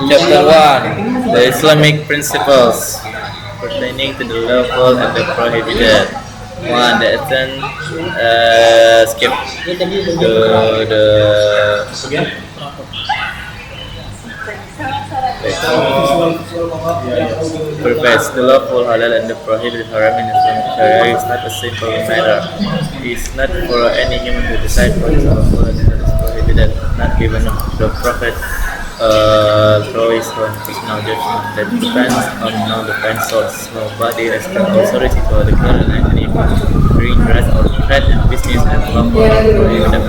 Chapter 1: The Islamic Principles pertaining to the lawful and the prohibited. 1. The essence skip to the purpose. The lawful halal and the prohibited haram in Islamic Sharia is not a simple matter. It is not for any human to decide what is lawful and what is prohibited, not given the Prophet through his own personal judgment that depends on no defense source. Nobody has the authority to declare any green grass or trade in business and lawful and prohibited.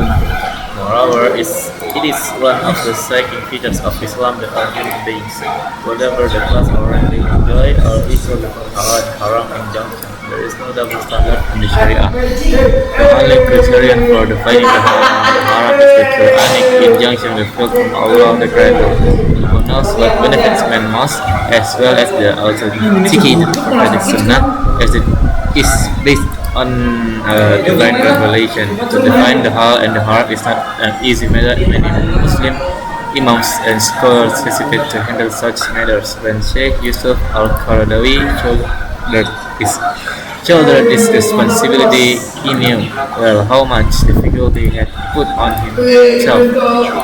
Moreover, it is one of the striking features of Islam that all human beings, whatever the class or rank they enjoy, are equal before halal and haram injunction. There is no double standard in the Sharia. The only criterion for defining the halal and the haram is the Quranic injunction revealed from Allah the Creator, who knows what benefits man most, as well as the authenticated prophetic sunnah, as it is based on divine revelation. To define the halal and the haram is not an easy matter. Many Muslim imams and scholars hesitate to handle such matters. When Sheikh Yusuf Al-Qaradawi shouldered this responsibility, he knew well how much difficulty he had put on himself.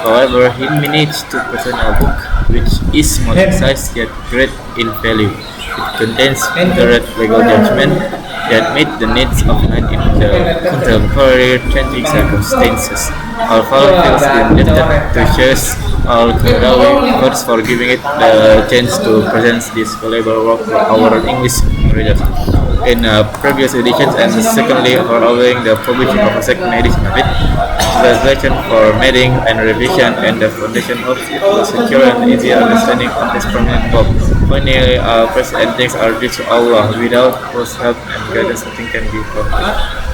However, he managed to present a book which is modest yet great in value. It contains accurate legal judgment that meet the needs of man in the contemporary changing circumstances. Al-Fawzi feels indebted to Sheikh Al-Qaradawi first for giving it the chance to present this valuable work to our English readers in previous editions, and secondly for allowing the publishing of a second edition of it. Translation, formatting, and revision, and the foundation hopes it will secure an easy understanding of this permanent book. Finally, praise and thanks are due to Allah, without whose help and guidance nothing can be accomplished.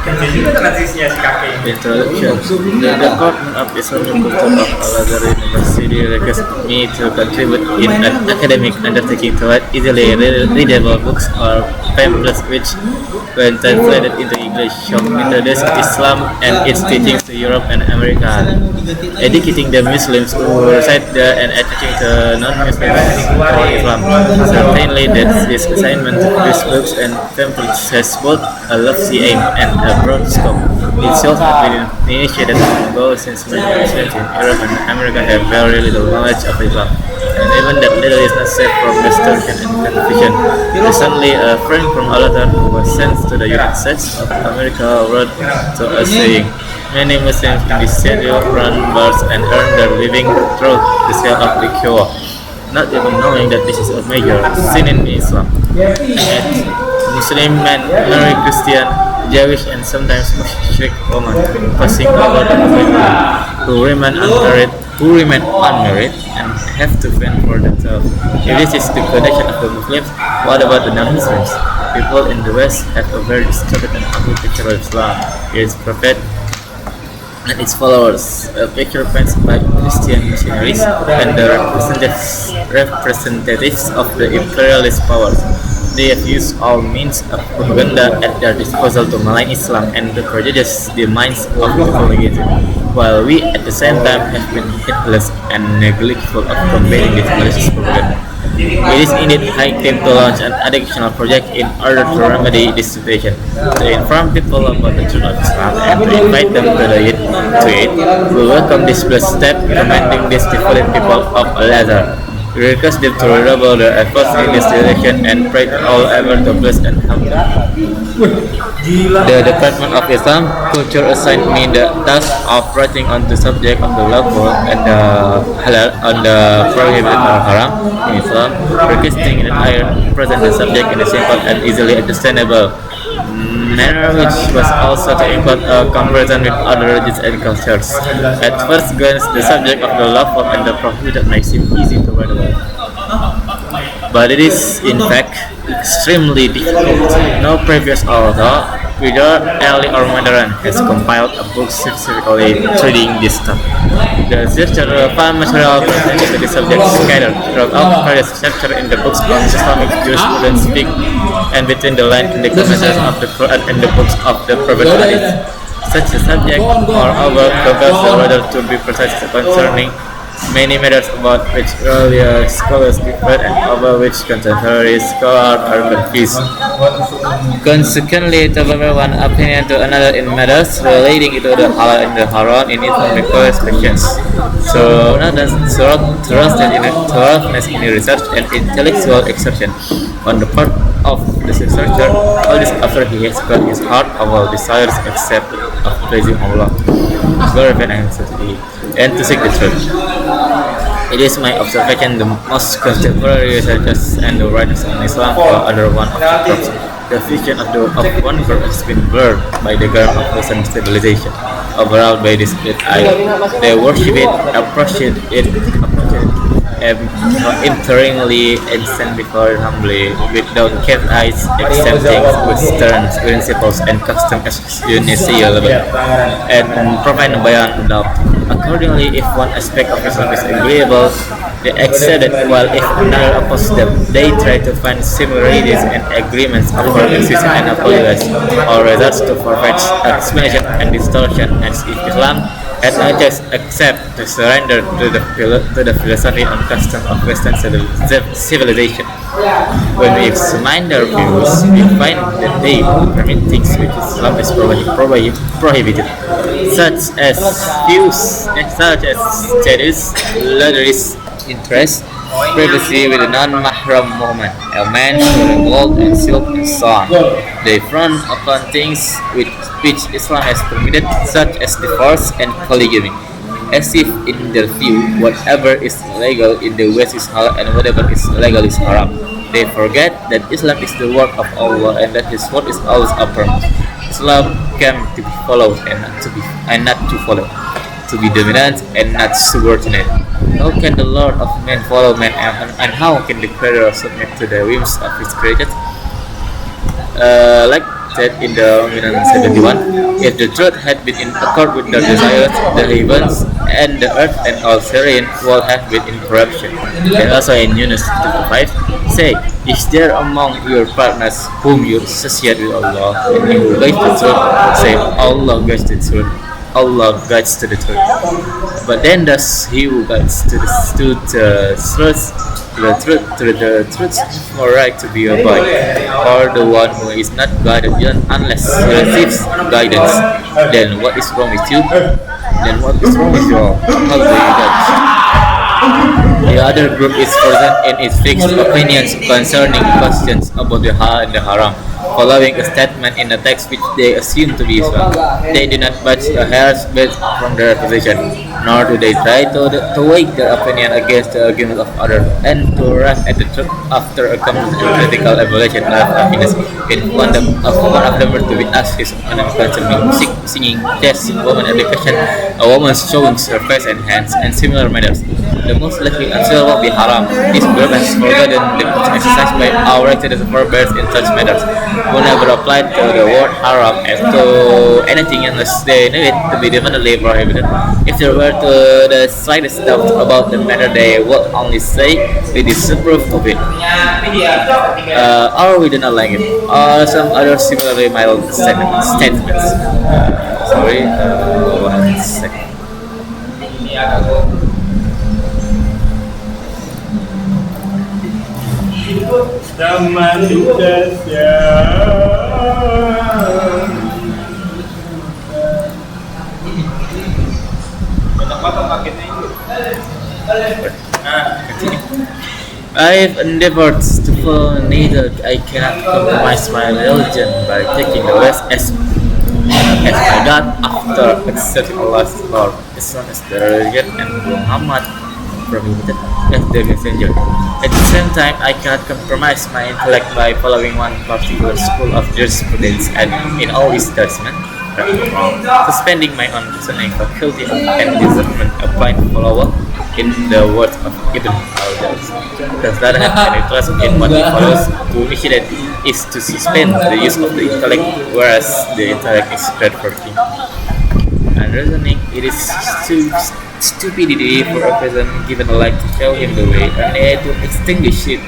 Introduction. The Department of Islamic Culture of Al-Azhar University requests me to contribute in an academic undertaking to write easily readable books or pamphlets which, when translated into English, shall introduce Islam and its teachings to Europe and America, educating the Muslims who reside there and teaching the non-Muslims about Islam. Certainly that this assignment to these books and pamphlets has both a lofty aim and a broad scope. It should have been initiated long ago, since many Muslims in Europe and America have very little knowledge of Islam, and even that little is not safe from distortion and confusion. Recently, a friend from Al-Azhar who was sent to the United States of America wrote to us saying, many Muslims in this city run bars and earn their living through the sale of liquor, not even knowing that this is a major sin in Islam. And Muslim men marry Christian, Jewish, and sometimes Mushrik women, passing over the Muslim women who remain unmarried and have to fend for themselves. If this is the condition of the Muslims, what about the non-Muslims? People in the West have a very distorted and ugly picture of Islam, its prophet, and its followers. A picture painted by Christian missionaries and the representatives of the imperialist powers. They have used all means of propaganda at their disposal to malign Islam and to prejudice the minds of people against it, while we at the same time have been heedless and neglectful of combating this malicious propaganda. It is indeed high time to launch an educational project in order to remedy this situation, to inform people about the truth of Islam and to invite them to it. We welcome this blessed step, commending these devoted people of Al-Azhar. We request them to redouble their efforts in this direction and pray to all ever to bless and help them. The Department of Islam Culture assigned me the task of writing on the subject of the lawful and the halal on the prohibited or haram in Islam, requesting that I present the subject in a simple and easily understandable manner, which was also to include a comparison with other religions and cultures. At first glance, the subject of the lawful and the prohibited may seem easy to write about, but it is in fact extremely difficult. No previous author, whether early or modern, has compiled a book specifically treating this topic. The file material pertaining to the subject is scattered throughout various chapters in the books on Islamic jurisprudence, and between the lines in the commentaries of the Quran and the books of the Prophet Hadith. such a subject, moreover, compels the reader to be precise concerning many matters about which earlier scholars differed and over which contemporary scholars are confused. Consequently, to compare one opinion to another in matters relating to the halal and the haram in Islamic questions. So, not as thoroughness in research and intellectual exertion on the part of the researcher, all this after he has got his heart of all desires except of pleasing Allah, glorifying and to seek the truth. It is my observation the most contemporary researchers and the writers in Islam fall under one of the groups. The vision of one group has been blurred by the garb of Western civilization, overawed by this great idol. They worship it, approach it enteringly, and stand before it humbly, with downcast eyes, accepting Western principles and customs as universal and provide beyond doubt. Accordingly, if one aspect of Islam is agreeable, they accept it, while if another opposes them, they try to find similarities and agreements over existing and apologize, or results to far-fetched explanation and distortion, as if Islam had no choice except to surrender to the philosophy and customs of Western civilization. When we examine their views, we find that they permit things which Islam is prohibited, such as status, lotteries, interest, privacy with a non-mahram woman, a man wearing gold and silk, and so on. They frown upon things which Islam has permitted, such as divorce and polygamy, as if in their view, whatever is legal in the West is halal and whatever is illegal is haram. They forget that Islam is the word of Allah and that His word is always uppermost. Islam came to be followed and not to follow, to be dominant and not subordinate. How can the Lord of men follow man, and how can the Creator submit to the whims of His created? Like said in the 71, if the truth had been in accord with their desires, the heavens and the earth and all serene would have been in corruption. And also in Yunus 5, say, is there among your partners whom you associate with Allah, and who guides the truth? Say, Allah guides the truth. Allah guides to the truth. But then does he who guides to the truth more right to be obeyed, or the one who is not guided unless he receives guidance? Then what is wrong with you? Then what is wrong with you all? How do you judge? The other group is present in its fixed opinions concerning questions about the halal and the haram, following a statement in the text which they assume to be Islam. They do not budge a hair's breadth from their position, nor do they try to weigh their opinion against the argument of others, and to arrive at the truth after a critical evaluation of happiness. If one of them were to be asked his opinion concerning music, singing, chess, woman education, a woman showing her face and hands, and similar matters, the most likely answer will be haram. This group has forgotten the exercise by our righteous forebears in such matters, who never applied to the word haram as to anything unless they knew it to be definitely prohibited. If there were the slightest doubt about the matter, they would only say we disapprove of it, or we do not like it, or some other similarly mild statements. Sorry, 1 second. I've endeavored to follow neither. I cannot compromise my religion by taking the West as my God after accepting Allah's Lord. Islam is the religion and Muhammad prohibited as the messenger. At the same time, I cannot compromise my intellect by following one particular school of jurisprudence and in all its judgment, suspending my own reasoning faculty and discernment a blind follower in the words of Ibn al-Jawzi. Does not have any trust in what he follows. To initiate is to suspend the use of the intellect, whereas the intellect is spread for thinking and reasoning. It is stupidity for a person given a light to show him the way, and to extinguish it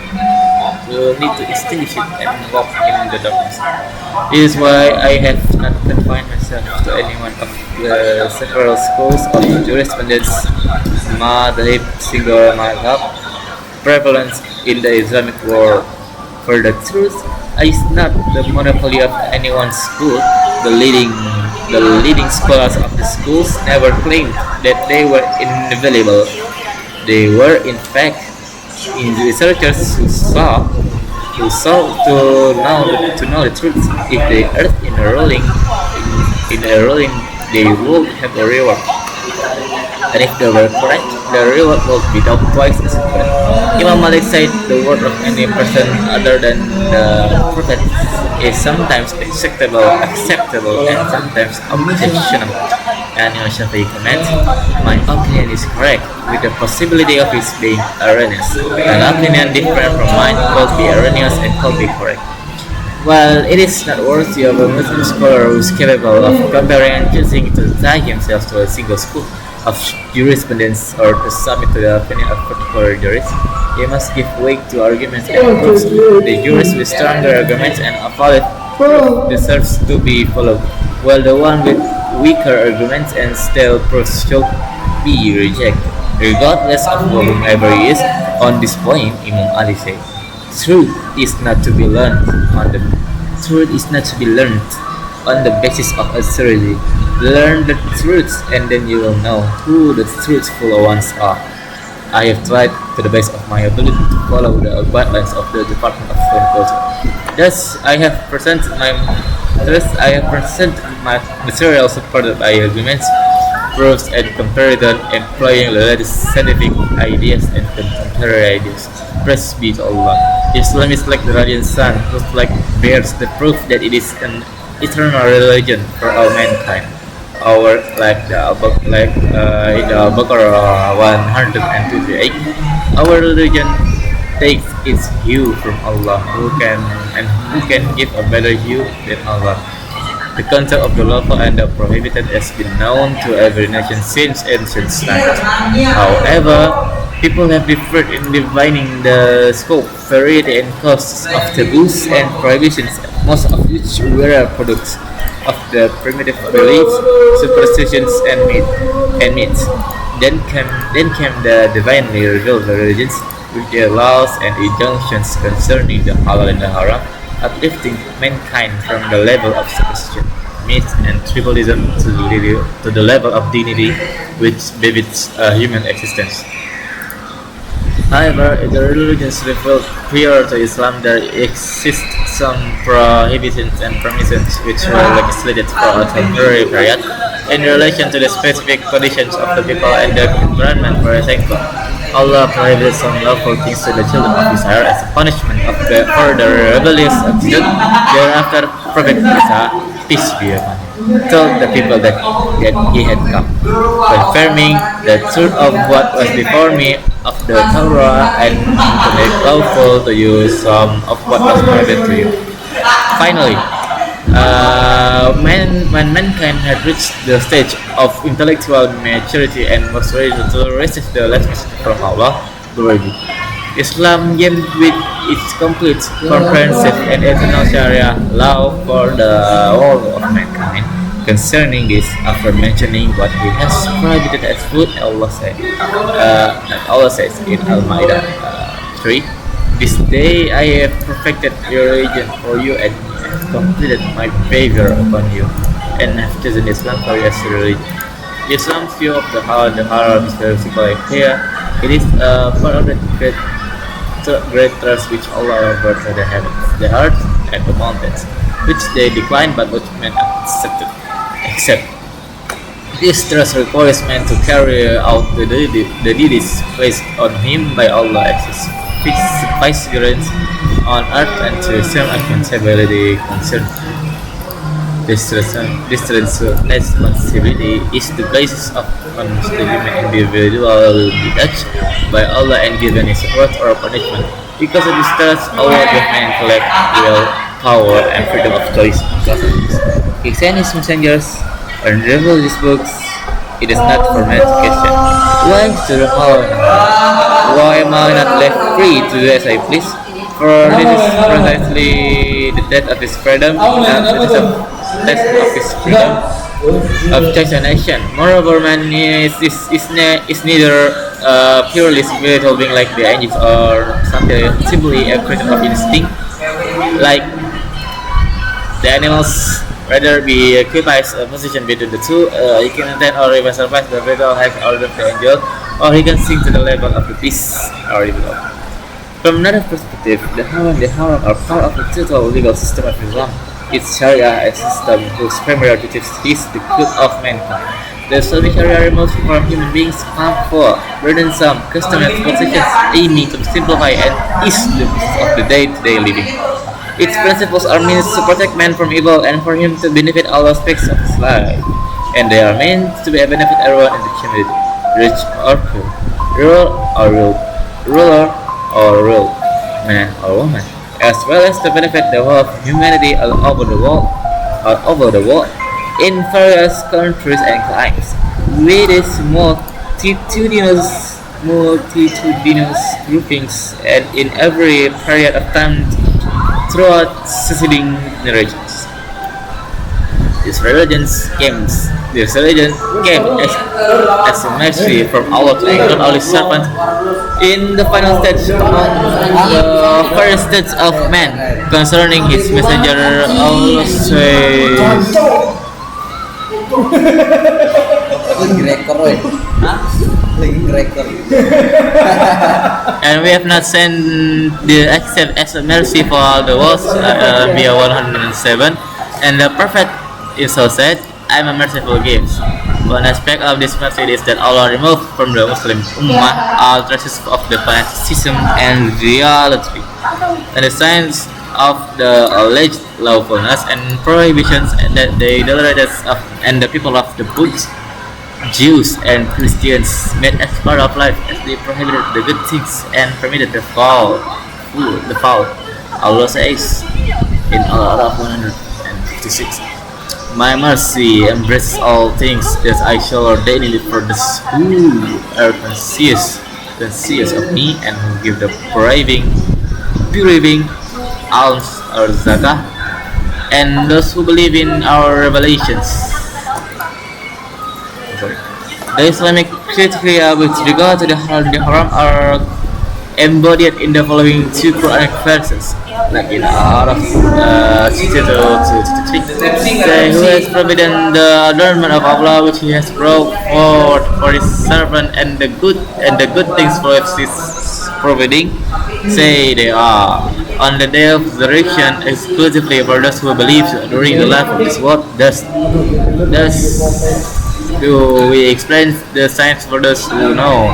we will need to extinguish it and walk in the darkness. This is why I have not confined myself to any one of the several schools of jurisprudence, madhab, single madhab, prevalent in the Islamic world. For the truth is not the monopoly of any one school. The leading the leading scholars of the schools never claimed that they were infallible. They were in fact in researchers who saw to know the truth. If they erred in a ruling, they would have a reward. And if they were correct, the reward would be double twice as great. Imam Malik said the word of any person other than the prophet is sometimes acceptable, and sometimes objectionable. And Imam Shafi'i comments, my opinion is correct, with the possibility of its being erroneous. An opinion different from mine could be erroneous and could be correct. While it is not worthy of a Muslim scholar who is capable of comparing and choosing to tie himself to a single school of jurisprudence or to submit to the opinion of particular jurists, he must give weight to arguments and proofs. The jurist with stronger arguments and a valid proof deserves to be followed, while the one with weaker arguments and stale proofs should be rejected, regardless of whomever he is. On this point, Imam Ali said, Truth is not to be learned on the truth is not to be learned on the basis of absurdity. Learn the truth, and then you will know who the truthful ones are. I have tried to the best of my ability to follow the guidelines of the Department of Foreign Culture. Thus I have presented my material supported by arguments, proofs, and comparison, employing the latest scientific ideas and contemporary ideas. Praise be to Allah. Islam is like the radiant sun, whose light bears the proof that it is an eternal religion for all mankind. Our in the Al-Baqarah 128, our religion takes its hue from Allah, who can give a better hue than Allah. The concept of the lawful and the prohibited has been known to every nation since ancient times. However, people have differed in defining the scope, variety, and costs of taboos and prohibitions, most of which were products of the primitive beliefs, superstitions, and myths. Then came the divinely revealed religions with their laws and injunctions concerning the halal and the haram, uplifting mankind from the level of superstition, myth, and tribalism to the level of dignity which befits human existence. However, in the religions revealed prior to Islam, there exist some prohibitions and permissions which were legislated for a temporary period in relation to the specific conditions of the people and the environment. For example, Allah prohibited some lawful things to the children of Israel as a punishment for the rebellious attitude. Thereafter, Prophet Isa, peace be upon him, told the people that he had come, confirming the truth of what was before me of the Torah, and to make lawful to you some of what was prohibited to you. Finally, when mankind had reached the stage of intellectual maturity and was ready to receive the last message from Allah, glory be, Islam came with its complete, comprehensive, and eternal Sharia law for the whole of mankind. Concerning this, after mentioning what He has prohibited as food, Allah says in Al-Ma'idah 3, This day I have perfected your religion for you and have completed my favor upon you, and have chosen Islam for you as your religion. Islam's view of the halal and the haram is very simple and clear. It is part of the great trust which Allah brought to the heavens, the earth, and the mountains, which they declined but which men accepted. This trust requires man to carry out the duties placed on him by Allah as his vicegerent on earth, and to assume accountability concerning this responsibility is the basis of on the human individual will be judged by Allah and given his reward or punishment. Because of this trust, Allah gave man intellect, will, power, and freedom of choice because of this. He sent His messengers and revealed His books. It is not for man to question. Why am I not left free to do as I please? For this is precisely the death of his freedom, the death of his freedom of choice and action. Moreover, man is neither purely spiritual being like the angels or something simply a creature of instinct like the animals. Rather, be occupies a position between the two. He can attend or even survive the battle hex order of the angel, or he can sink to the level of the beast or evil. From another perspective, the haram are part of the total legal system of Islam. Its Sharia, a system whose primary objective is the good of mankind. The Islamic Sharia removes from human beings harmful, burdensome, customary positions aiming to simplify and ease the business of the day-to-day living. Its principles are meant to protect man from evil and for him to benefit all aspects of his life. And they are meant to be a benefit everyone in the community, rich or poor, ruler or ruled, man or woman, as well as to benefit the whole of humanity all over the world, in various countries and climes. With its multitudinous groupings and in every period of time throughout succeeding generations. This religion came as a mercy from Allah to include all His servants in the final stage among the first stage of man. Concerning His messenger, Allah says, and we have not sent the except as a mercy for all the world, via 107. And the Prophet also said, I am a merciful gift. One aspect of this mercy is that Allah removed from the Muslim Ummah all traces of the fanaticism and reality, and the signs of the alleged lawfulness and prohibitions that they tolerated and the people of the books, Jews and Christians made as part of life, as they prohibited the good things and permitted the foul. Allah says in Al-Araf 156, my mercy embraces all things, that I shall ordain it for those who are conscious of me and who give the bereaving alms or zakah, and those who believe in our revelations. The Islamic criteria with regard to the haram are embodied in the following two Quranic verses, like in Al-Araf 62-63. Say, who has forbidden the adornment of Allah which He has brought forth for His servant, and the good things for His forbidding? Say they are on the day of resurrection exclusively for those who believe during the life of this world. Thus do we explain the signs for those who know.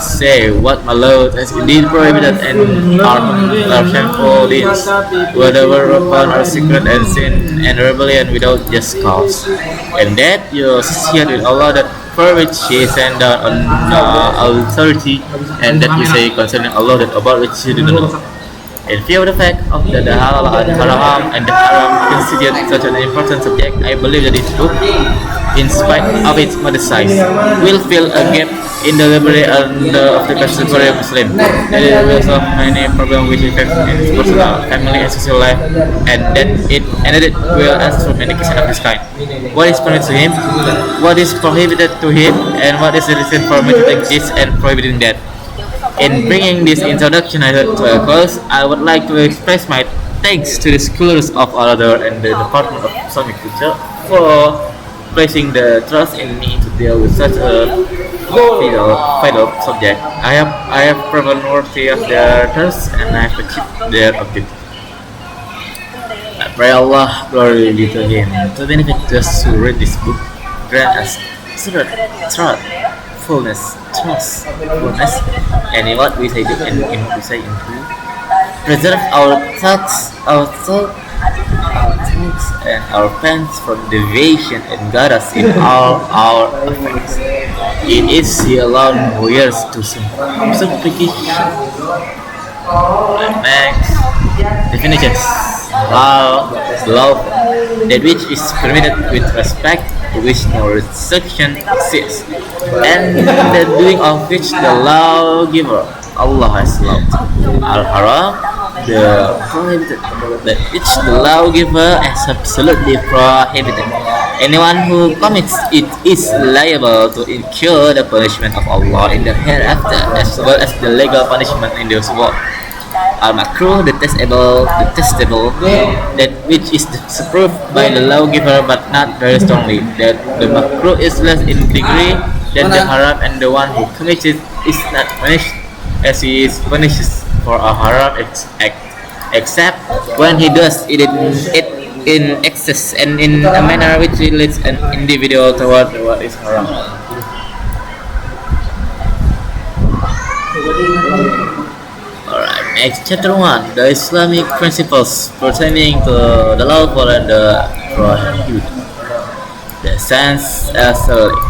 Say what my Lord has indeed prohibited and our shameful deeds, whether open or secret, and sin and rebellion without just cause, and that you associate with Allah that for which He sent down on authority, and that you say concerning Allah that about which you do not know. In view of the fact of that the halal and haram and the haram constitute such an important subject, I believe that this book, in spite of its modest size, will fill a gap in the library of the contemporary Muslim. It will solve many problems which affect his personal, family, and social life, and that it will answer many questions of this kind. What is permitted to him? What is prohibited to him? And what is the reason for making this and prohibiting that? In bringing this introduction to a close, I would like to express my thanks to the scholars of Al-Azhar and the Department of Islamic Culture for placing the trust in me to deal with such a vital subject. I have proven worthy of their trust, and I have achieved their objective. I pray Allah, glory be to Him, to benefit those who read this book, grant us fullness, and in what we say and in what we say and do. Preserve our thoughts and our plans from deviation, and guide us in all our affairs. It is He alone who hears to supplication. Next definitions: love, that which is permitted with respect, to which no restriction exists, and the doing of which the lawgiver Allah has loved. Al-Haram, the prohibited, that which the lawgiver has absolutely prohibited. Anyone who commits it is liable to incur the punishment of Allah in the hereafter, as well as the legal punishment in this world. Al-makruh, detestable, that which is disapproved by the lawgiver but not very strongly. That the makruh is less in degree than the haram, and the one who commits it is not punished as he is punished for a haram act, except when he does it in excess and in a manner which leads an individual toward what is haram. Alright, next chapter 1, the Islamic principles pertaining to the lawful and the prohibited. The sense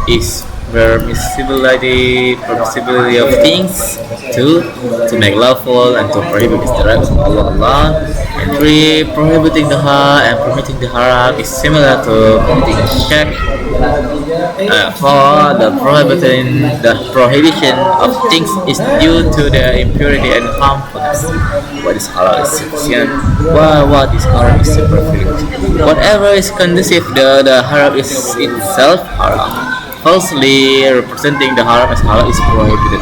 is permissibility of things. 2. To make lawful and to prohibit is the right of Allah. And 3. Prohibiting the haram and permitting the haram is similar to committing shirk. 4. The prohibition of things is due to their impurity and harmfulness. What is halal is sufficient, while what is haram is superfluous. Whatever is conducive to the haram is itself haram. Falsely representing the haram as halal is prohibited.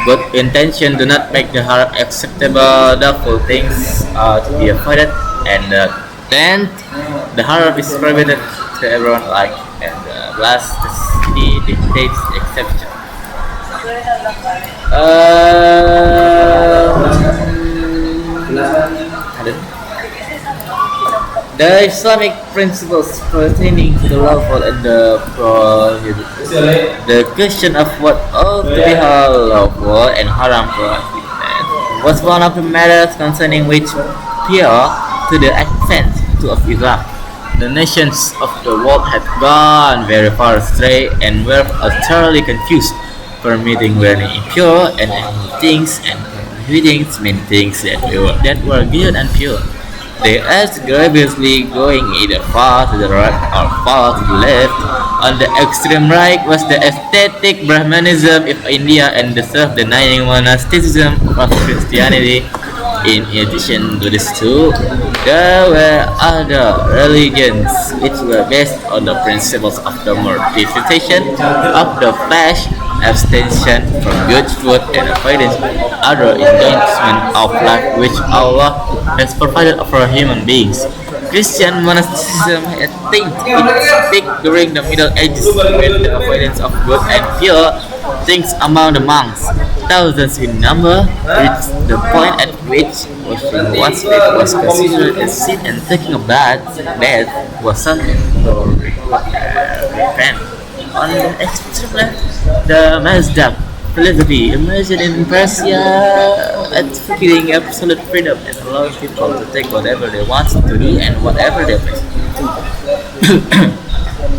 Good intention do not make the haram acceptable. Doubtful things are to be avoided. And 10th, the haram is prohibited to everyone alike. And last, the city dictates the exception. The Islamic principles pertaining to the lawful and the prohibited. The question of what ought to be lawful and haram prohibited was one of the matters concerning which, prior to the advent of Islam, the nations of the world had gone very far astray and were utterly confused, permitting very impure and things and prohibiting many things that were good and pure. They asked grievously, going either far to the right or far to the left. On the extreme right was the aesthetic Brahmanism of India and the self-denying monasticism of Christianity. In addition to these two, there were other religions which were based on the principles of the mortification of the flesh, abstention from good food, and avoidance other enjoyments of life which Allah has provided for human beings. Christian monasticism attained its peak during the Middle Ages with the avoidance of good and pure things among the monks. Thousands in number reached the point at which washing one's feet was considered a sin, and taking a bath was something to repent. On the extreme left, the Mazdak philosophy emerged in Persia, advocating absolute freedom and allowing people to take whatever they want to do and whatever they please.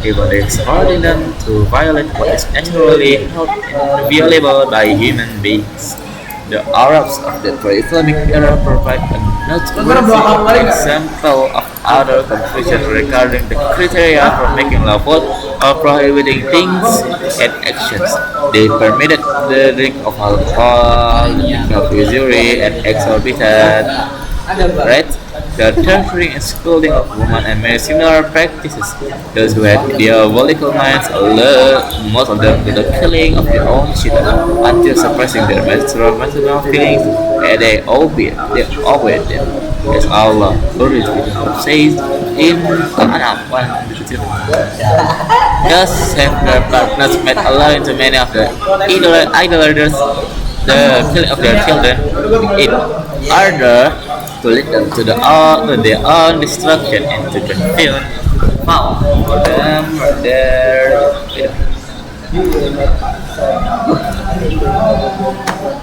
Even it's ordering them to violate what is naturally held inviolable by human beings. The Arabs of the pre-Islamic era provide a noteworthy example of other confusion regarding the criteria for making lawful or prohibiting things and actions. They permitted the drink of alcohol, of usury, and exorbitant rate, the torturing and scolding of women, and many similar practices. Those who had diabolical minds allowed most of them to the killing of their own children until suppressing their maternal feelings, and they obeyed them, as Allah says in Al-An'am 152. Thus have their partners made Allah into many of the idolaters the killing of their children in order to lead them to their own destruction and to confound for them their freedom.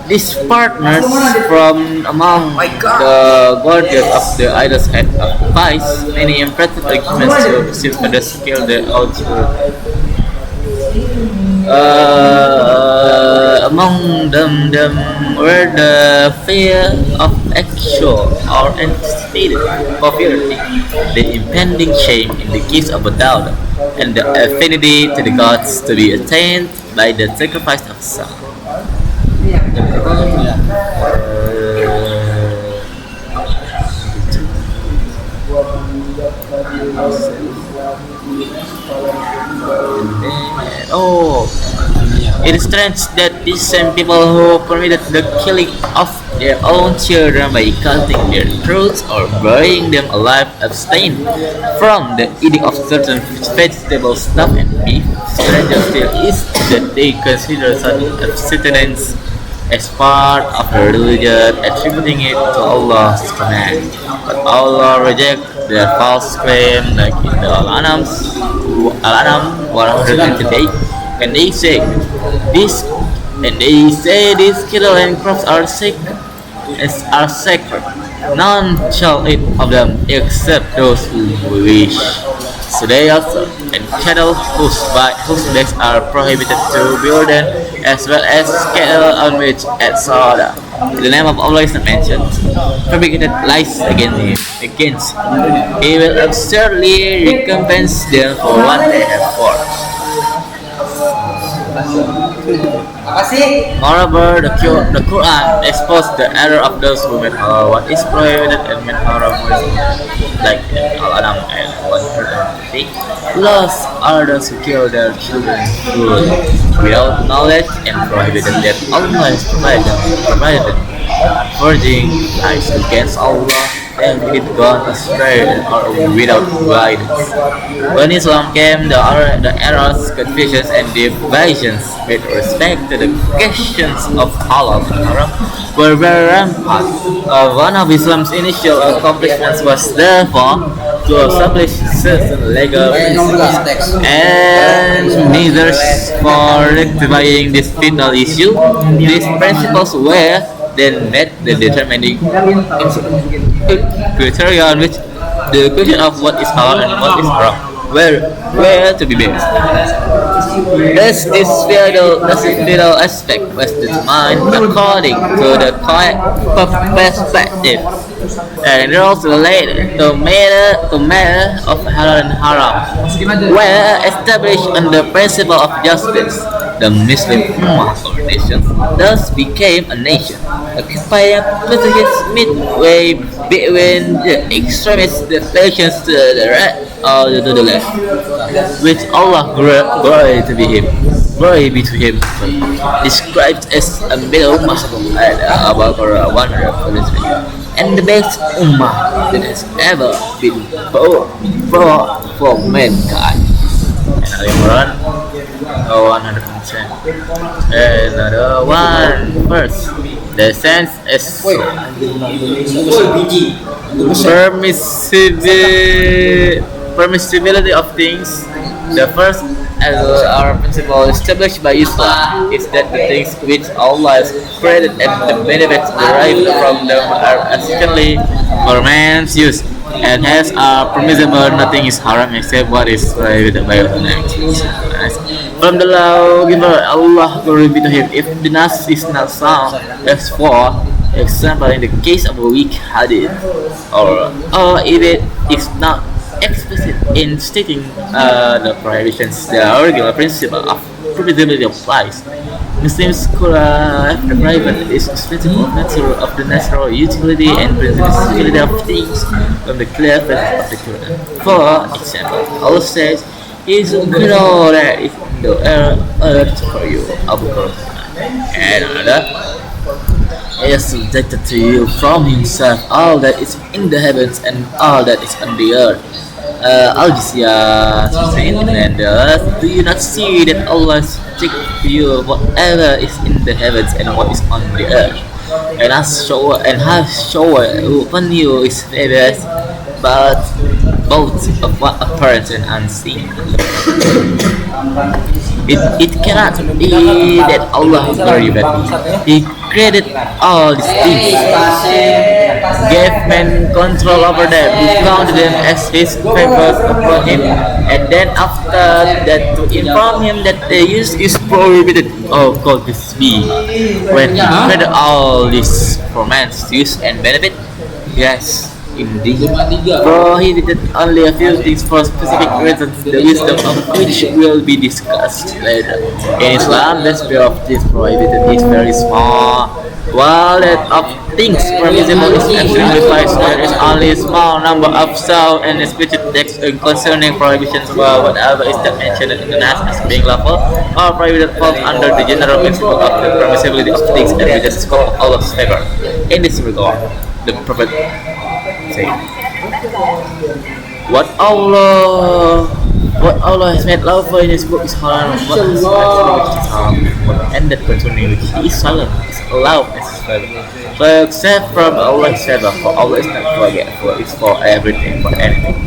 These partners from among the guardians of the idols had advised many impressive arguments to receive others to kill the old children. Among them were the fear of actual or anticipated poverty, the impending shame in the case of a daughter, and the affinity to the gods to be attained by the sacrifice of son. Oh, it is strange that these same people who permitted the killing of their own children by cutting their throats or burying them alive abstain from the eating of certain vegetable stuff and beef. Stranger still is that they consider such abstinence as part of their religion, attributing it to Allah's command. But Allah rejects their false claim, like in the Al-An'am 128, and they say this, these cattle and crops are sacred. None shall eat of them except those who wish. So they also and cattle whose legs are prohibited to be eaten, as well as cattle on which at Salah the name of Allah is not mentioned, fabricated lies against him. He will absurdly recompense them for what they have forged. Moreover, the Quran exposed the error of those who made halal what is prohibited and made haram what is like in Al-An'am and 130. Lost are those who kill their children without knowledge and prohibited that Allah has provided forging lies against Allah and it gone astray or without guidance. When Islam came, the errors, confusions, and divisions with respect to the questions of halal and haram were very rampant. One of Islam's initial accomplishments was therefore to establish certain legal principles and measures for rectifying this vital issue. These principles were then met the determining criteria on which the question of what is halal and what is haram where to be based. Thus, this vital aspect was determined according to the correct perspective and rules related to matter of halal and haram were established on the principle of justice. The Muslim Ummah or nation thus became a nation, occupying a position midway between the extremist deflections to the right or to the left, which Allah glory be to Him, described as a middle Muslim at Al-Baqarah 143, and the best Ummah that has ever been brought for mankind. And Al-Imran 110. Another one verse. The sense is permissibility of things. The first our principle established by Islam is that the things which Allah has created and the benefits derived from them are essentially for man's use and hence are permissible. Nothing is haram except what is prohibited by Allah. From the lawgiver, Allah glory be to Him, if the nas is not sound, as for example in the case of a weak hadith, or if it is not explicit in stating the prohibitions, the original principle of permissibility applies. Muslims could have derived this principle of nature of the natural utility and permissibility of things from the clear verse of the Quran. For example, Allah says, "He is good all that is in the earth for you," Abu Quran, and another, "He has subjected to you from Himself all that is in the heavens and all that is on the earth." Al-Jizyah and do you not see that Allah subject to you whatever is in the heavens and what is on the earth, and has shown upon you His favors, but both of what apparent and unseen. It cannot be that Allah is very bad. He created all these things, gave man control over them, He counted them as His favors upon Him, and then after that to inform Him that the use is prohibited. Oh, could this be when He created all this for man's use and benefit? Yes, Indeed, prohibited only a few things for specific reasons, the wisdom of which will be discussed later. In Islam, the sphere of things prohibited is very small, while that of things permissible is extremely wide. There is only a small number of sound and explicit texts concerning prohibitions, while whatever is not mentioned in the Nas as being lawful or prohibited falls under the general principle of the permissibility of things and within the scope of Allah's favor. In this regard, the Prophet said, What Allah what Allah has made lawful in His book is halal, what has made which is haram, what ended concerning which He is silent is allowed as His favor. But except from Allah's favor, for Allah is not forgetful, it's for everything, for anything.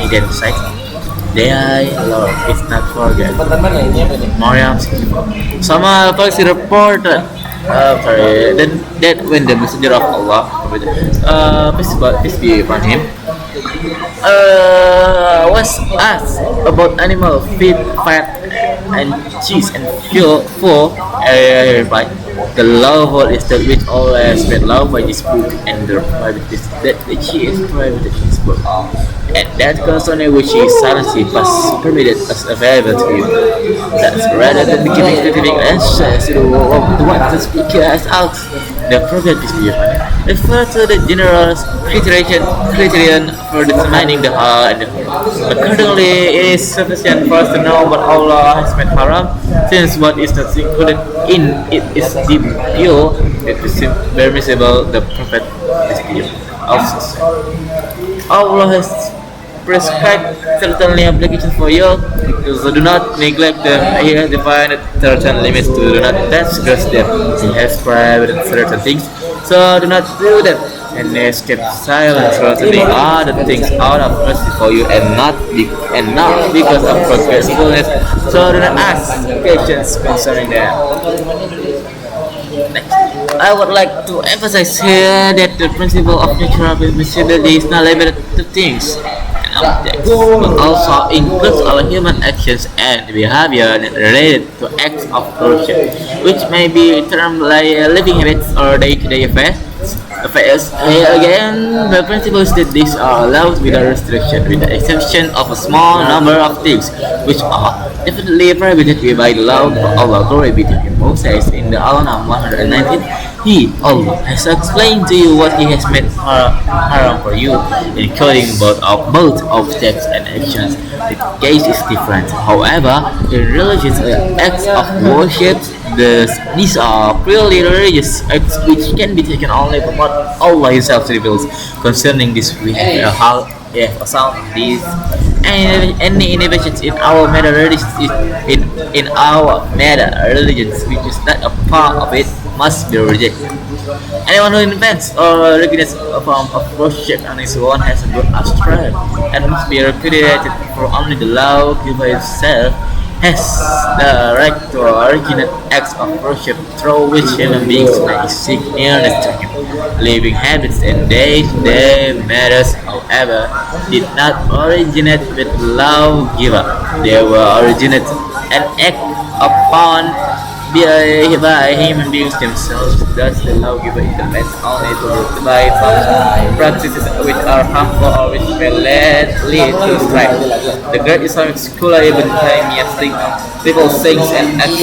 He then said, Thy Lord is not forgetful. Maryam 64. Sama Al-Qadsi reported that when the messenger of Allah, peace be upon him, was asked about animal feed, fat, and cheese and fuel for a replied, the lawful is that which Allah has made lawful by His book, and the private is that which He is prohibited in His book. And that concerning which He is silent, He was permitted as available to you. That's rather than giving specific answers to what the speaker has asked. The Prophet is beyond refer to the general criterion for determining the halal and the haram. Accordingly, it is sufficient for us to know what Allah has made haram, since what is not included in it is deemed pure, it is permissible. The Prophet is beyond also said, Allah has prescribed certain obligations for you, so do not neglect them. He has defined certain limits to do not transgress them. He has prohibited certain things, so do not do them. And He has kept silent concerning other things out of mercy for you, and not because of forgetfulness. So do not ask questions concerning them. Next, I would like to emphasize here that the principle of natural permissibility is not limited to things and objects, but also includes all human actions and behavior related to acts of worship, which may be termed like living habits or day-to-day affairs. Here again, the principle is that these are allowed without restriction, with the exception of a small number of things, which are definitely prohibited by the law of Allah. Glory be to Him. Moses in the Al-An'am 119, He, Allah, has explained to you what He has made haram for you, including both objects and actions. The case is different. However, in religious acts of worship, these are purely religious acts which can be taken only from what Allah Himself reveals. Concerning this, we have a sound of these. Any innovations in our meta religions which is not a part of it must be rejected. Anyone who invents or regulates a form of worship on his own has gone astray and must be repudiated, for only the law given itself has the right to originate acts of worship through which human beings may seek nearness to Him. Living habits and day-to-day matters, however, did not originate with lawgiver. They were originated and act upon by human beings themselves. Thus, the lawgiver intervenes only to by practices which are harmful or which may lead to strife. The great Islamic scholar Ibn Taymiyyah thinks people things and acts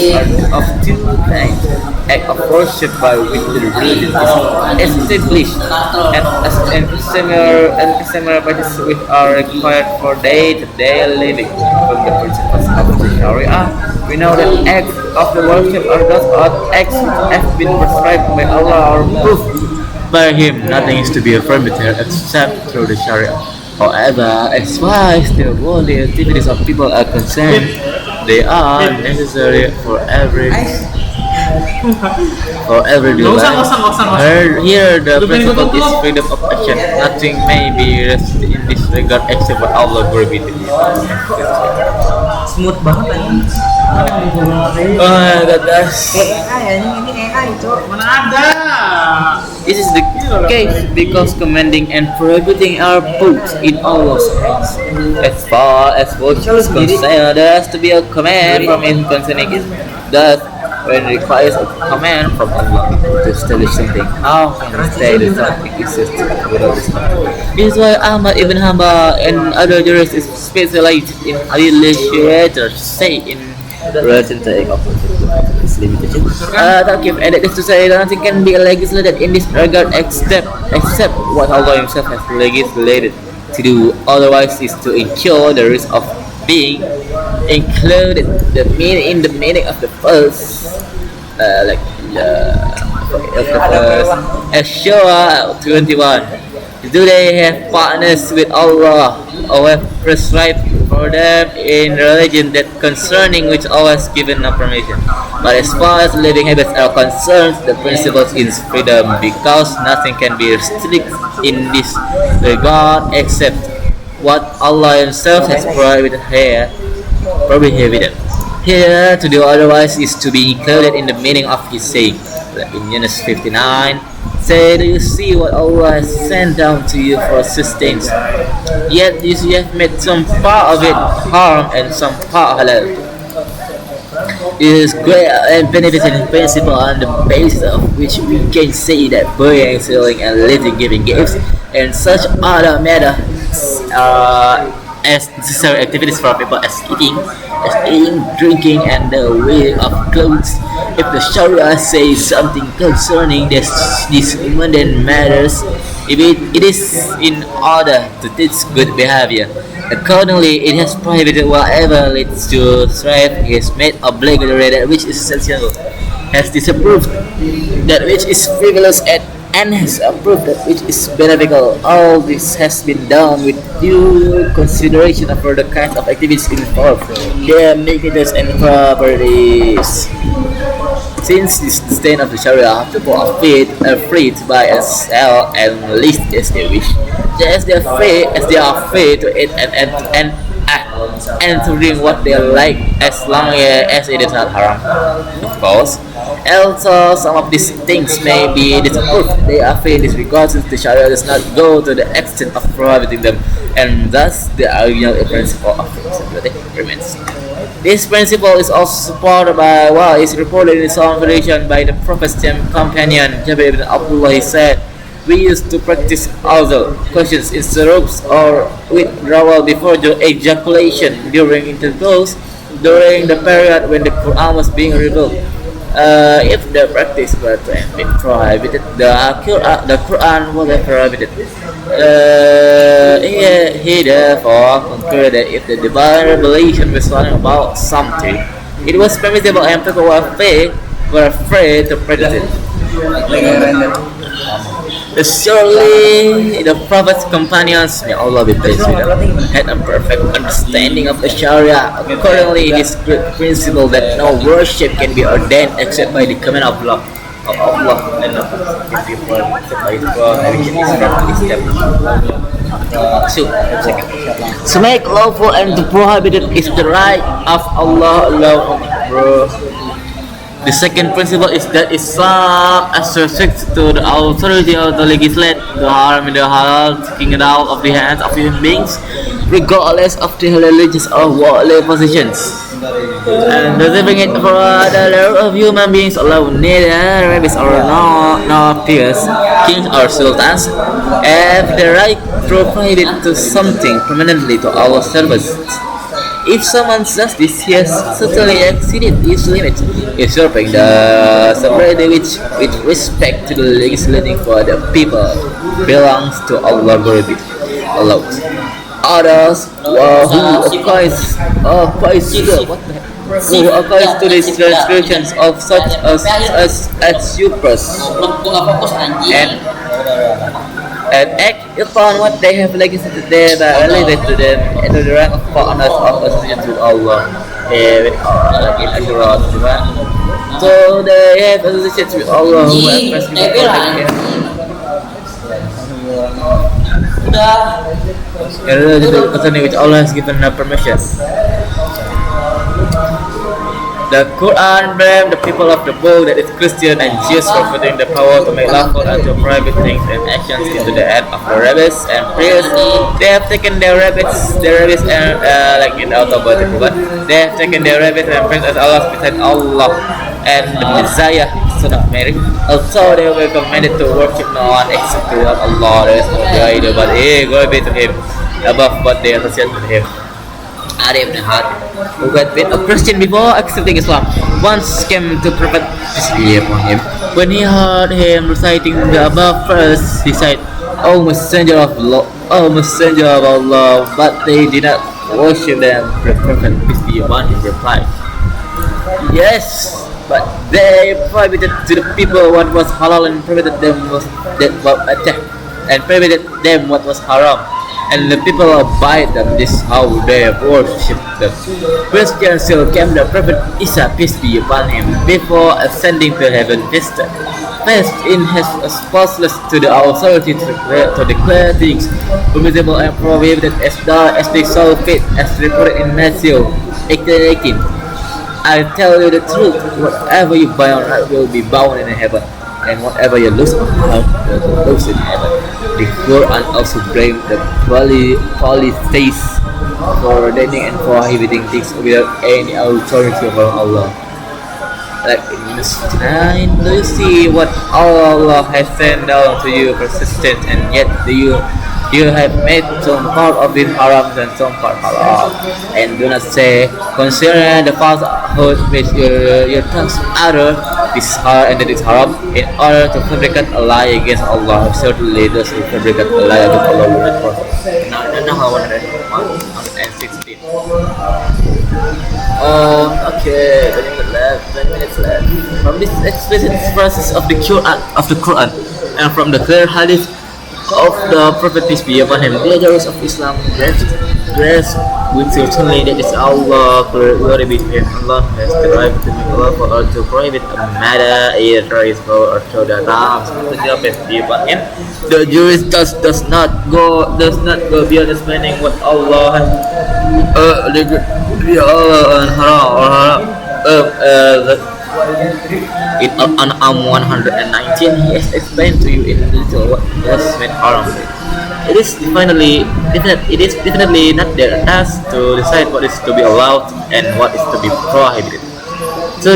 of two kinds: act of worship by which the religion is established, and similar practices which are required for day-to-day living. From the principles of the Sharia, we know that acts of the worship are those acts which have been prescribed by Allah or proved by Him. Nothing is to be affirmed here except through the Sharia. However, as far as the worldly activities of people are concerned, they are necessary for every life. Here, the principle is freedom of action. Nothing may be restricted in this regard except what Allah prohibited. Smooth banget anjing. This is the case because commanding and prohibiting are both in Allah's hands. As far as worship is concerned, there has to be a command from Him concerning it. Thus, when it requires a command from Allah to establish something. How can we say that something exists without this command? This is why Ahmad ibn Hanbal and other jurists specialized in hadith literature say in relation to Taqif added this to say that nothing can be legislated in this regard except what Allah Himself has legislated. To do otherwise is to incur the risk of being included in the meaning of the first, like of the first, Ashura 21. Do they have partners with Allah, or have prescribed for them in religion that concerning which Allah has given no permission? But as far as living habits are concerned, the principle is freedom, because nothing can be restricted in this regard except what Allah Himself has prohibited here. Here, to do otherwise is to be included in the meaning of His saying. In Yunus 59, say, do you see what Allah has sent down to you for sustenance? Yet you have made some part of it haram and some part halal. This is great and beneficent principle on the basis of which we can say that buying, selling, and later giving gifts and such other matters as necessary activities for people as eating, drinking, and the wearing of clothes. If the Sharia says something concerning these mundane matters, if it is in order to teach good behavior, accordingly it has prohibited whatever leads to strife. It has made obligatory that which is essential, has disapproved that which is frivolous, and has approved that which is beneficial. All this has been done with due consideration for the kinds of activities involved, their mechanisms and properties. Since this stain of the Sharia, people are free to buy and sell and list as they wish, just as they are free to eat and to drink what they like, as long as it is not haram. Of course, also some of these things may be disapproved. They are free in this regard, since the Sharia does not go to the extent of prohibiting them, and thus the original principle of acceptability remains. This principle is also supported by what is reported in the Sound tradition by the Prophet's companion Jabir ibn Abdullah. He said, we used to practice awzal questions in syrups or withdrawal before the ejaculation during intercourse, during the period when the Quran was being revealed. If the practice were to have been prohibited, the Quran would have prohibited. He therefore concluded that if the divine revelation was talking about something, it was permissible and people were afraid to practice it. Surely the Prophet's companions, may Allah be pleased with them, had a perfect understanding of the Sharia. Accordingly, it is great principle that no worship can be ordained except by the command of Allah. And not if you by His prohibition is properly established. To make lawful and to prohibit it is the right of Allah alone, bro. The second principle is that Islam asserts to the authority of the legislate the harm and the halal taking it out of the hands of human beings, regardless of their religious or worldly positions, and reserving it for the level of human beings alone. Neither rabbis or no peers, kings or sultans have the right to prohibit to something permanently to our service. If someone does this, he has certainly exceeded his limits, usurping the sovereignty which, with respect to the legislating for the people, belongs to Allah alone. Others who acquies to the transgressions of such as usurpers and act upon what they have legislated thereby related to them into the rank of partners of association with Allah. In Ashura, so they have associations with Allah who have prescribed concerning which Allah has given no permission. The Quran blamed the people of the book, that is Christian and Jews, for putting the power to make lawful and to prohibit things and actions into the hand of the rabbis and priests. They have taken their rabbis and like in the autobiography, but they have taken their rabbis and priests as Allah beside Allah, and the Messiah, son of Mary. Also, they were commanded to worship no one except the Lord Allah. There is no other but glory be to Him above what they associate with Him. Ali ibn Had, who had been a Christian before accepting Islam, once came to Prophet peace be upon him. When he heard him reciting the above verse, he said, "O Messenger of Allah, O Messenger of Allah," but they did not worship them. The Prophet peace be upon him replied, "Yes, but they prohibited to the people what was halal and prohibited them what was haram, and the people abide them. This is how they worship them." Christians still came the Prophet Isa, peace be upon him, before ascending to heaven, visited, faced in his spotless to the authority to declare things permissible and prohibited as they saw fit, as reported in Matthew 18:18. "I tell you the truth, whatever you bind on earth will be bound in heaven, and whatever you loose on earth will be loosed in heaven." The Quran also blamed the polytheists for ordaining and prohibiting things without any authority from Allah. Like in Yunus 9, do you see what Allah has sent down to you persistent, and yet you have made some part of it haram and some part halal. And do not say, consider the falsehood which your tongues utter, this and that is haram, in order to fabricate a lie against Allah. Certainly those who fabricate a lie against Allah will not prosper. Now 116. Okay, 20 minutes left. From this explicit verses of the Quran, and from the clear hadith of the Prophet peace be upon him, the authors of Islam grace with certainly that is Allah, glory be to Him. Allah has derived to make Allah for us to prohibit a matter either is or to the times of the job peace be upon him. The jurist does not go beyond explaining what Allah has Allah and haram or haram. In An'am 119, he has explained to you in detail what was made haram. It is definitely not their task to decide what is to be allowed and what is to be prohibited. To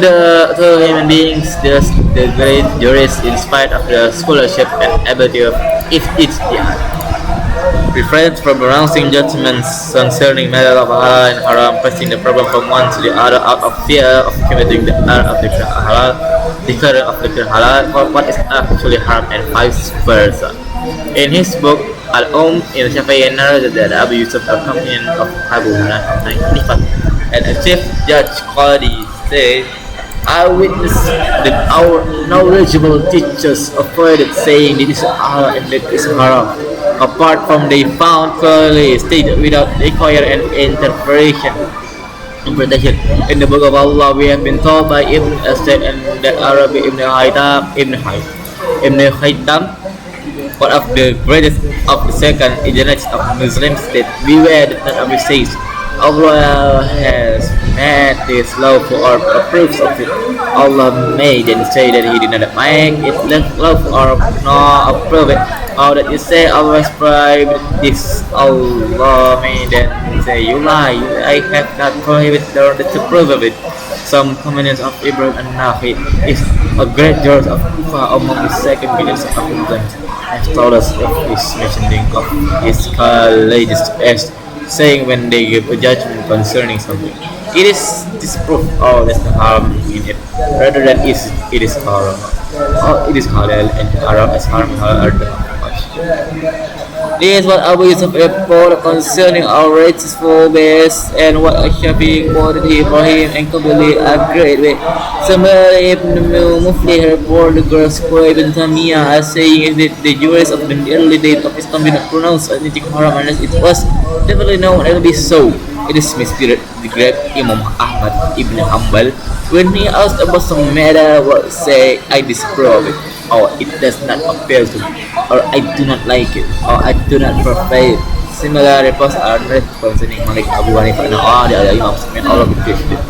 human beings, the great jurists, in spite of the scholarship and ability of each jihad, refrains from pronouncing judgments concerning matters of halal and haram, passing the problem from one to the other out of fear of committing the error of the halal, declaring of the halal for what is actually haram, and vice versa. In his book Al-Ibn Shafi'i narrated that Abu Yusuf, a companion of Abu Hanifah and a chief judge Qadi, said, "I witnessed that our knowledgeable teachers avoided saying this is halal and that is haram, apart from they found clearly stated without requiring an interpretation. In the book of Allah, we have been told by Ibn Asad and the Arabi Ibn Haytham, one of the greatest of the second generation of Muslims, that beware that none of you says, Allah has made this lawful or approves of it. Allah may then say that He did not make it lawful or not approve it. Or that you say Allah has prohibited this. Allah may then say you lie. I have not prohibited or disapproved of it. Some companions of Ibrahim an-Nakhi is a great judge of Kufa among the second millions of Muslims, has told us of his mentioning of his colleagues as saying when they give a judgment concerning something, it is disproved or there's no harm in it, rather than it is haram, or it is halal and haram as haram halal are much. This is what Abu Yusuf reported concerning our righteous base, and what Shafi'i quoted for him and completely agreed with. Similarly, Ibn Muflih reported the girls for Ibn Taymiyyah as saying that the jurists of the early days of Islam did not pronounce anything haram unless it was definitely known and be so. It is misquoted the great Imam Ahmad ibn Hanbal when he asked about some matter, what say, I disapprove it, or it does not appeal to me, or I do not like it, or I do not prefer it. Similar reports are read concerning Malik, Abu Hanifah, and all the other Imams, and all of the Christians.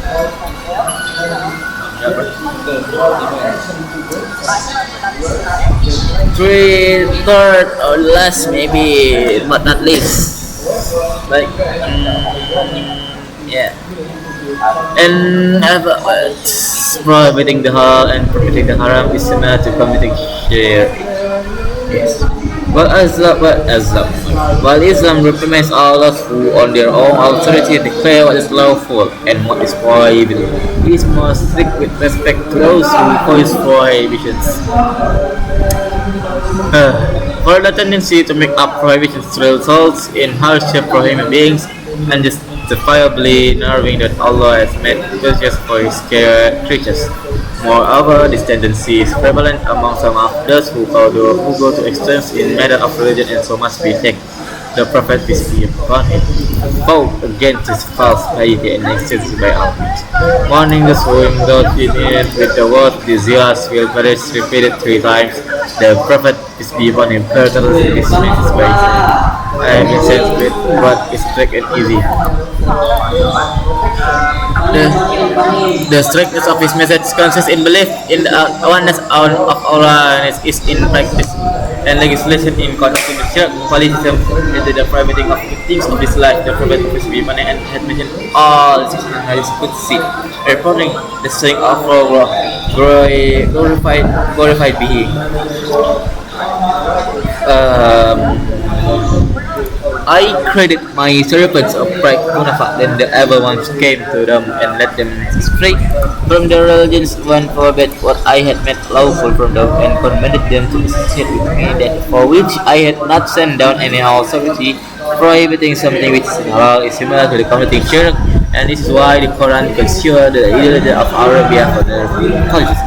Third or last, maybe, but not least. Like, yeah. And about what? prohibiting the halal and prohibiting the haram is similar to committing shirk. Yes. While Islam reprimands all those who, on their own authority, declare what is lawful and what is prohibited, it is more strict with respect to those who cause prohibitions. For the tendency to make up prohibitions results in hardship for human beings and justifiably knowing that Allah has made provisions for His creatures. Moreover, this tendency is prevalent among some of those who go to extremes in matter of religion, and so must be checked. The Prophet, peace be upon him, fought against this false piety and extensively by all means, warning those who indulge in it with the word "disease will perish," repeated 3 times. The Prophet, peace be upon him, further dismisses by saying, "I have been sent with what is strict and easy." The strictness of his message consists in belief in the oneness of Allah and is in practice and legislation in conducting the shirk, polytheism, and the prohibiting of the things of this life. The Prophet peace be upon him and had mentioned all the 16 hadiths Qudsi, reporting the saying of Allah, glorified being. I created my servants upright Hunafa, then the evil ones came to them and led them astray from the religions, one forbade what I had made lawful from them and commanded them to associate with me, that for which I had not sent down any authority. Prohibiting something which is halal is similar to the committing shirk, and this is why the Quran considers the religion of Arabia for the religious.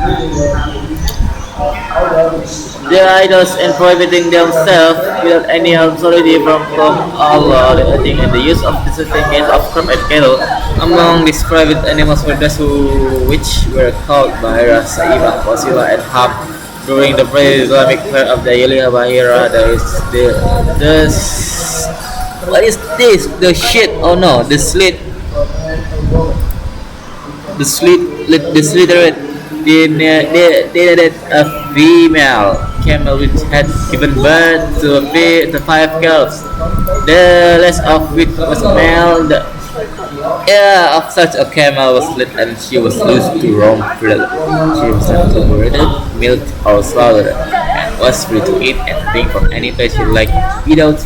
The idols and prohibiting themselves without any authority from Allah, limiting the use of the certificates of crop and cattle. Among these private animals were those which were called Bahira, Sa'iba, Wasila, and Ham. During the pre-Islamic period of the Yaliyah Bahira, what is this? The shit? Oh no, the slit. The slittered. They a female camel which had given birth to 5 calves, the last of which was male. The ear of such a camel was slit and she was loose to roam freely. She was not liberated, milked or slaughtered, and was free to eat and drink from any place she liked without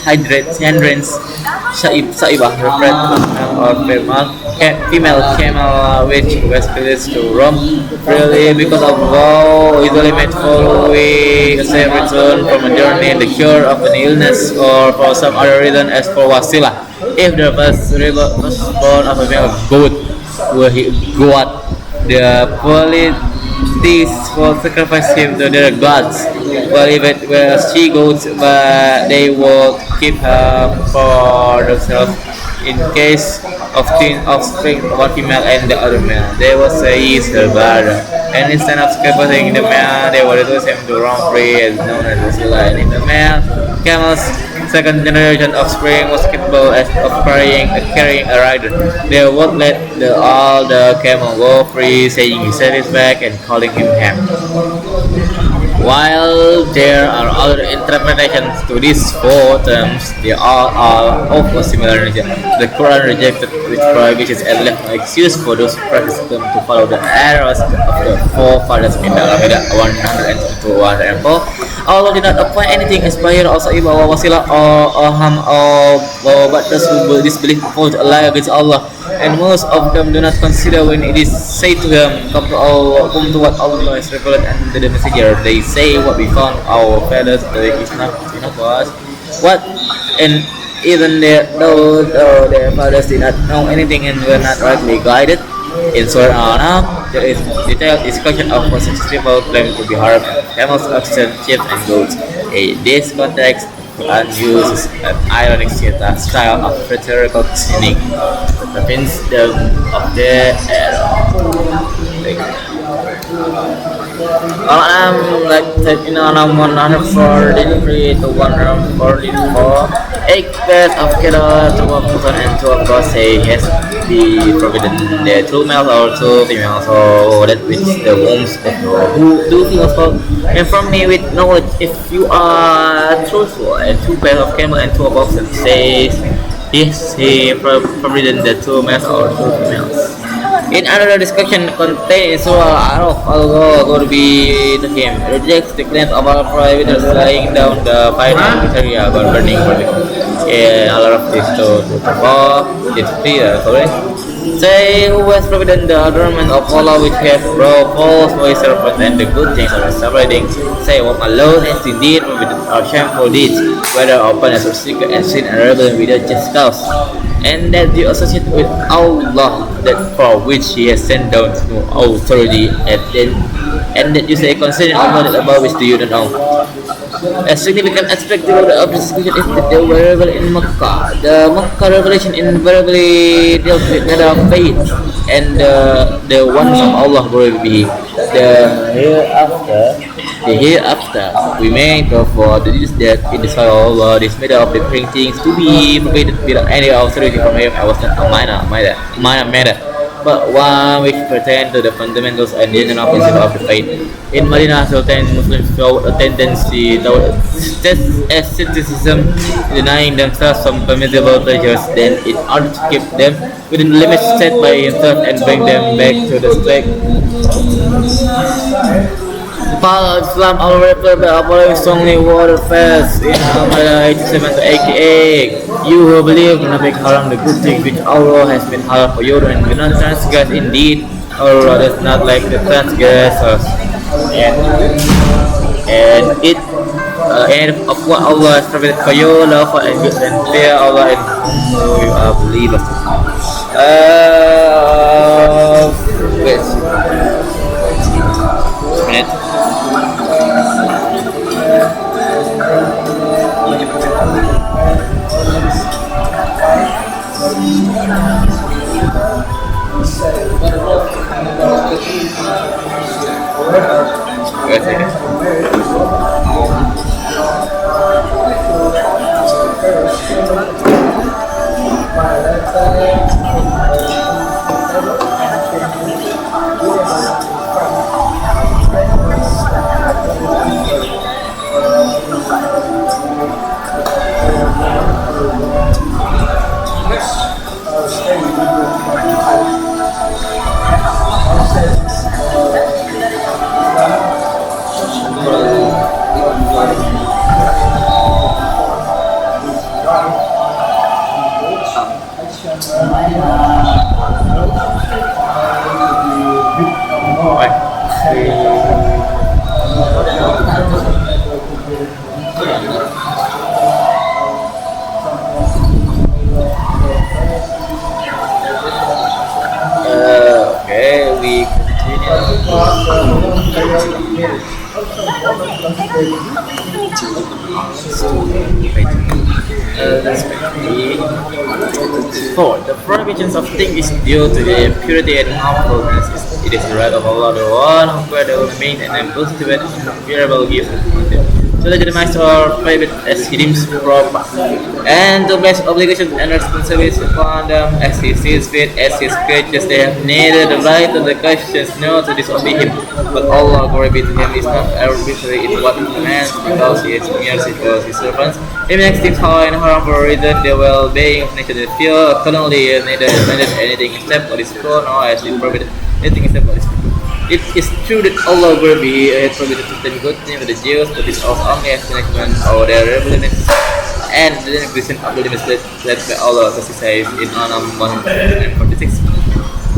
hindrance. Saibah referred to male or female camel which was released to roam freely because of woe, easily made following a safe return from a journey, the cure of an illness, or for some other reason, as for Wasila. If the firstborn of a male goat were the polytheists will sacrifice him to their gods, while if it were she goats, but they will keep her for themselves. In case of twin offspring, one female and the other male, they will say he is her brother. And instead of sacrificing the male, they will reduce him to roam free, as known as Wasila. And if the male camel's second generation offspring was capable of carrying a rider, they would let all the camel go free, saying he set his back and calling him Ham. While there are other interpretations to these 4 terms, they all are of a similar nature. The Quran rejected these prohibitions and left no excuse for those who practice them to follow the errors of the forefathers in the Al-Ma'idah 102-104. Allah did not appoint anything as Bahir or Sa'iba or Wasila or Ham or but those who disbelieve fall to lie against Allah, and most of them do not consider when it is said to them, come to what Allah has revealed and to the messenger. They say what we found our fathers doing is not enough for us. What and even though their fathers did not know anything and were not rightly guided. In Surah Al-An'am, there is detailed discussion of what such people claim to be harm camels, oxen, sheep, and goats. In this context, Quran uses an ironic style of rhetorical reasoning to convince them of their error. Al-An'am, like in Al-An'am 143 to 144, 8 pairs of cattle, 2 of oxen, and 2 of goats say yes, be forbidden. The 2 males or 2 females, so that which the wombs of the 2 females fall. Inform me with knowledge if you are truthful. And 2 pairs of camel and 2 of oxen says yes, he forbidden the 2 males or 2 females. In another discussion contained in Surah Al-Araf, Allah will be to him, rejects the claims of our prohibitors laying down the final criteria about burning public. In Al-Araf is 2 it's clear, sorry. Say who has forbidden the adornment of Allah which have brought false voices and the good things are separating. Say what alone is indeed forbidden our shameful deeds, whether open as or secret and sin and rebellion without just cause. And that you associate with Allah that for which He has sent down no authority and that you say concerning Allah that above which do you don't know. A significant aspect of this discussion is that they were revealed in Makkah. The Makkah revelation invariably deals with matter of faith and the oneness of Allah glory be. The hereafter, we may therefore deduce that in the sight of Allah, this matter of different things to be provided without any authority from Him was not a minor matter, but one which pertains to the fundamentals and general principles of the faith. In Madinah, certain Muslims showed a tendency toward asceticism, denying themselves some permissible pleasures, then in order to keep them within the limits set by Himself and bring them back to the strict Paul Islam already following strongly word fast in Al-Ma'idah 87 to 88. You who believe do not make haram the good things which Allah has been halal for you and do not transgress indeed. Allah does not like the transgressors. And it and of what Allah has provided for you, love and good and fear Allah and whom you are believers. Wait. Minute. Okay, we Four, the prohibitions of things is due to their purity and harmfulness. It is the right of Allah, the one who created the remain and cultivate incomparable gift to legitimize or prohibit as He deems proper, and to place obligations and responsibilities upon them as He sees fit. As His creatures, they have neither the right to the questions nor to disobey Him. But Allah, glory be to Him, is not arbitrary in what He commands, because He is mercy to His servants. He makes things halal and haram for a reason. The well-being of nature they feel. Accordingly, neither intended anything except what is good, nor has He prohibited anything except what is good. It is true that Allah will be had prohibited certain good things for the Jews, but this also only as punishment of their rebellion and the negligence of the limits led by Allah, as He says in Al-An'am 146.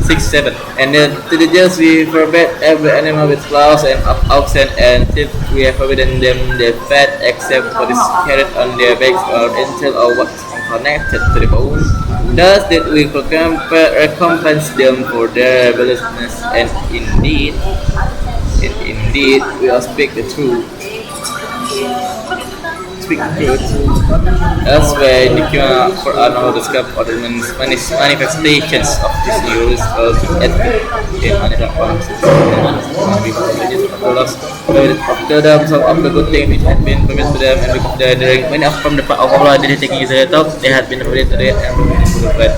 6-7. And then to the Jews we forbade every animal with claws and oxen and sheep. We have forbidden them their fat except what is carried on their backs or until or what is connected to the bone. Thus did we recompense them for their rebelliousness, and indeed we will speak the truth. Elsewhere in the Quran, Allah describes other manifestations of this new resulting ethic in another context. After them, some of the good things which had been permitted to them, and because they during many from the part of Allah didn't take Israel talk, they had been permitted to them and permitted to the